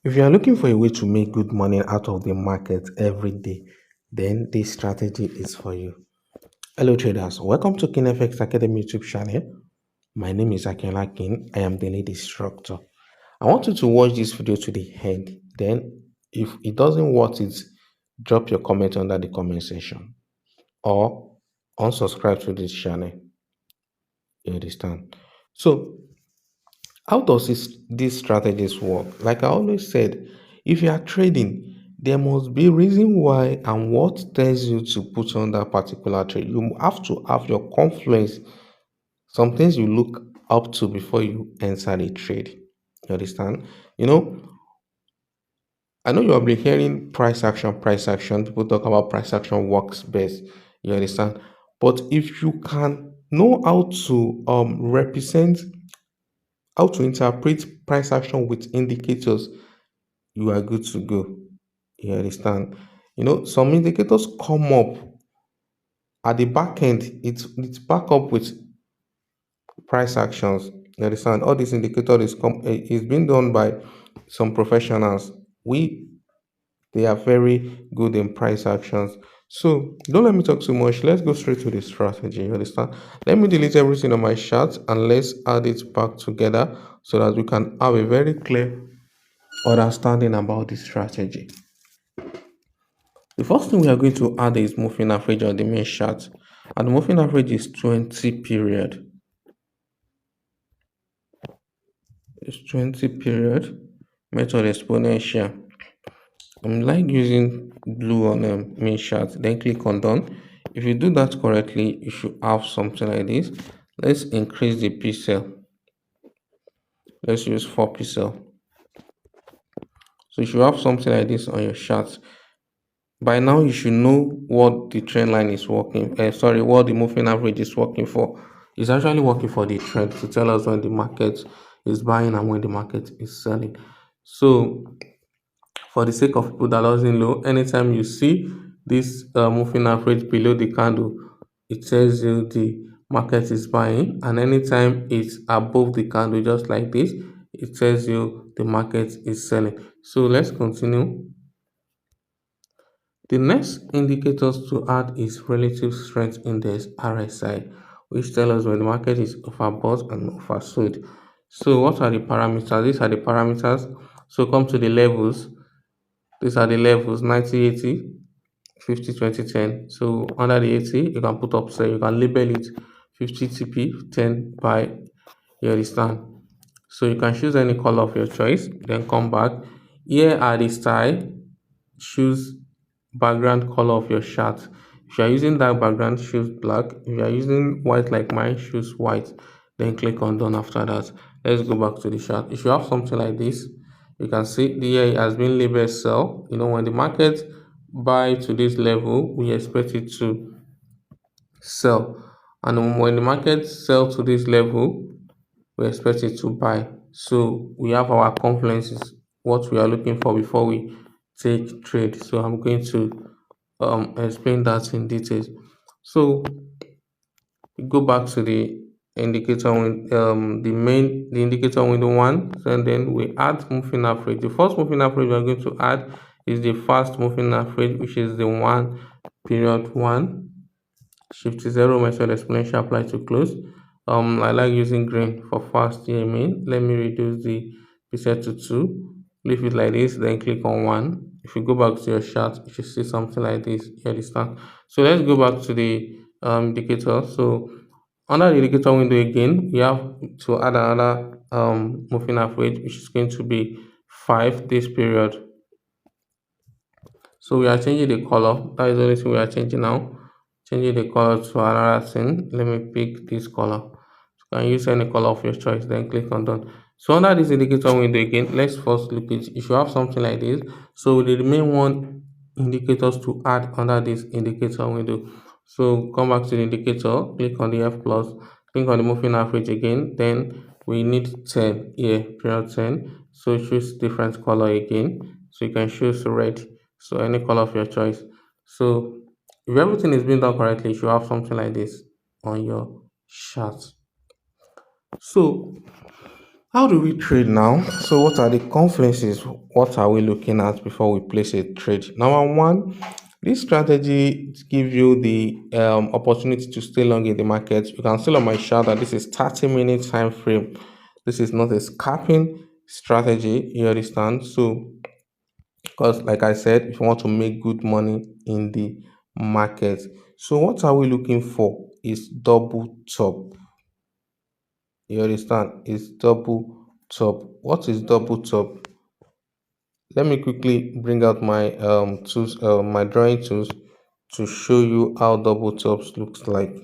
If you are looking for a way to make good money out of the market every day, then this strategy is for you. Hello traders, welcome to KingFX Academy YouTube channel. My name is Akinola King. I am the lead instructor. I want you to watch this video to the end. Then, if it doesn't worth it, drop your comment under the comment section or unsubscribe to this channel. You understand? So, how does these strategies work? Like I always said, if you are trading, there must be reason why and what tells you to put on that particular trade. You have to have your confluence, some things you look up to before you enter the trade. You understand? You know, I know you have been hearing price action, price action. People talk about price action works best. You understand? But if you can know how to represent, how to interpret price action with indicators, you are good to go. You understand? Some indicators come up at the back end, it's back up with price actions. You understand? All these indicators is being done by some professionals. We They are very good in price actions. So don't let me talk too much. Let's go straight to the strategy. You understand? Let me delete everything on my chart and let's add it back together so that we can have a very clear understanding about the strategy. The first thing we are going to add is moving average on the main chart. And the moving average is 20 period. It's 20 period method exponential. I'm like using blue on the main chart, then click on done. If you do that correctly, you should have something like this. Let's increase the pixel. Let's use 4 pixel. So you should have something like this on your chart. By now, you should know what the trend line is working. What the moving average is working for. It's actually working for the trend to tell us when the market is buying and when the market is selling. So, for the sake of people that doesn't know, anytime you see this moving average below the candle, it tells you the market is buying, and anytime it's above the candle, just like this, it tells you the market is selling. So let's continue. The next indicators to add is relative strength index RSI, which tells us when the market is overbought and oversold. So what are the parameters? These are the parameters. So come to the levels. These are the levels 90, 80, 50, 20, 10. So under the 80, you can put up, say, you can label it 50 TP, 10 by, you understand? So you can choose any color of your choice, then come back. Here are the style. Choose background color of your chart. If you are using dark background, choose black. If you are using white like mine, choose white. Then click on done after that. Let's go back to the chart. If you have something like this, you can see the year has been labeled sell. When the market buy to this level, we expect it to sell. And when the market sell to this level, we expect it to buy. So we have our confluences, what we are looking for before we take trade. So I'm going to explain that in details. So we go back to the indicator the indicator window one, and then we add moving average. The first moving average we are going to add is the fast moving average, which is the one period one. Shift 0 method exponential apply to close. I like using green for fast here. Let me reduce the preset to 2. Leave it like this, then click on 1. If you go back to your chart, you should see something like this. You understand? So let's go back to the indicator. So under the indicator window again, we have to add another moving average, which is going to be 5 days period. So we are changing the color. That is the only thing we are changing now. Changing the color to another thing. Let me pick this color. You can use any color of your choice, then click on done. So under this indicator window again, let's first look at if you have something like this. So the remain one indicators to add under this indicator window. So come back to the indicator, click on the F plus, click on the moving average again. Then we need 10 here, period 10. So choose different color again. So you can choose red. So any color of your choice. So if everything is being done correctly, you should have something like this on your chart. So, How do we trade now? So, what are the confluences? What are we looking at before we place a trade? Number one, this strategy gives you the opportunity to stay long in the market. You can see on my chart that this is 30-minute time frame. This is not a scalping strategy. You understand? So, because like I said, if you want to make good money in the market, so what are we looking for? Is double top. You understand? It's double top. What is double top? Let me quickly bring out my tools, my drawing tools, to show you how double tops looks like.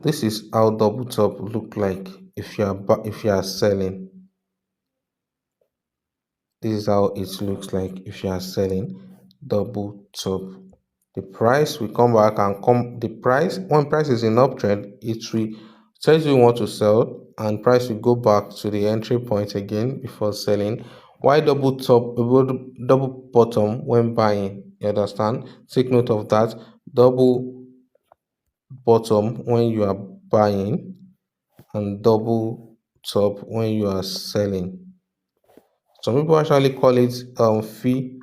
This is how double top look like if if you are selling. This is how it looks like if you are selling double top. The price will come back and come the price when price is in uptrend, it will tell you want to sell and price will go back to the entry point again before selling. Why double top double bottom when buying? You understand? Take note of that. Double bottom when you are buying and double top when you are selling. Some people actually call it fee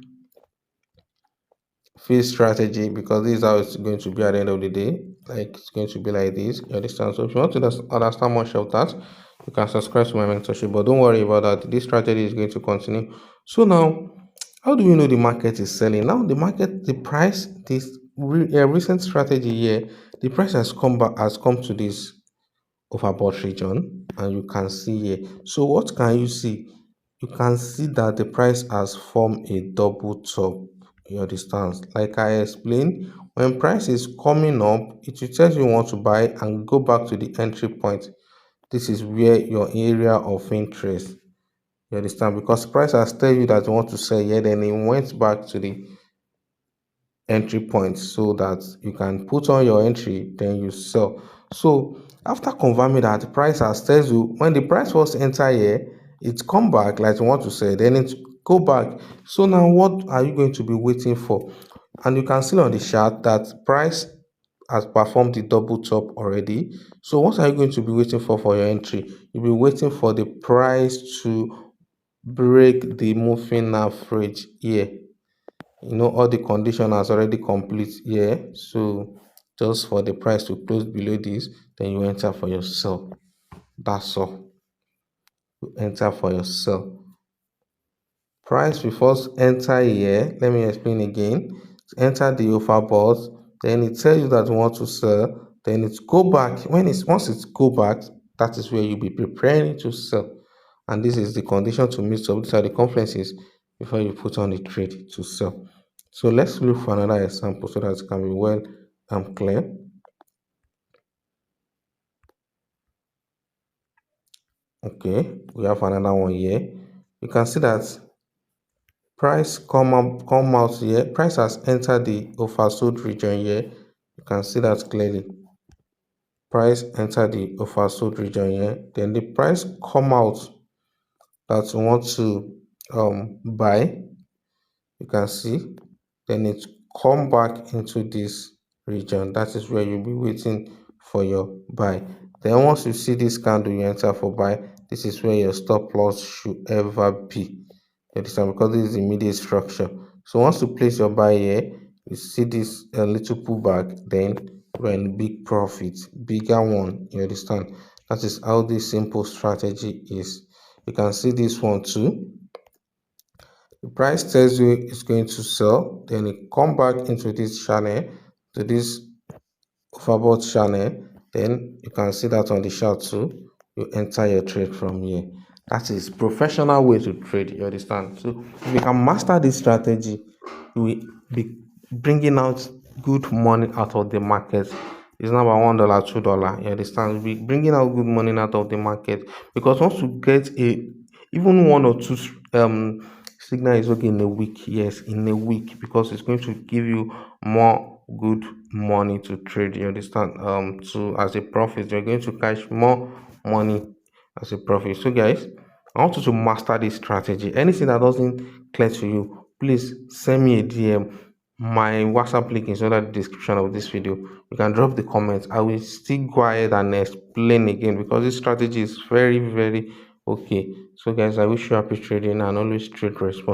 strategy because this is how it's going to be at the end of the day. Like it's going to be like this. You understand? So if you want to understand much of that, you can subscribe to my mentorship. But don't worry about that. This strategy is going to continue. So now, how do we know the market is selling? Now the market, the price, recent strategy here, the price has come to this overbought region, and you can see here. So what can you see? You can see that the price has formed a double top. You understand? Like I explained, when price is coming up, it will tell you want to buy and go back to the entry point. This is where your area of interest. You understand? Because price has tell you that you want to sell here, then it went back to the entry point so that you can put on your entry, then you sell. So after confirming that the price has tells you when the price was enter here, it come back like you want to sell, then it go back. So now what are you going to be waiting for? And you can see on the chart that price has performed the double top already. So what are you going to be waiting for your entry? You'll be waiting for the price to break the moving average here. All the condition has already complete here, so just for the price to close below this, then you enter for your sell. That's all. You enter for your sell. Price will first enter here. Let me explain again. Enter the overbought, then it tells you that you want to sell, then it go back. Once it go back, that is where you'll be preparing to sell. And this is the condition to meet up. These are the conferences before you put on the trade to sell. So let's look for another example so that it can be well clear. Okay, we have another one here. You can see that price come out here. Price has entered the oversold region here. You can see that clearly. Price enter the oversold region here. Then the price come out that you want to buy. You can see. Then it come back into this region. That is where you'll be waiting for your buy. Then once you see this candle, you enter for buy. This is where your stop loss should ever be. You understand? Because this is the immediate structure. So once you place your buy here, you see this little pullback, then when big profit, bigger one. You understand? That is how this simple strategy is. You can see this one too. The price tells you it's going to sell, then it come back into this channel, to this overbought channel, then you can see that on the chart too. You enter your trade from here. That is professional way to trade. You understand? So if you can master this strategy, you will be bringing out good money out of the market. It's not about $1, $2. You understand? You'll be bringing out good money out of the market because once you get a even one or two signal is okay in a week. Yes, in a week because it's going to give you more good money to trade. You understand? To as a profit, you're going to cash more money as a profit. So guys, I want you to master this strategy. Anything that doesn't clear to you, please send me a DM. My WhatsApp link is under the description of this video. You can drop the comments. I will still go ahead and explain again because this strategy is very, very okay. So, guys, I wish you happy trading and always trade responsible.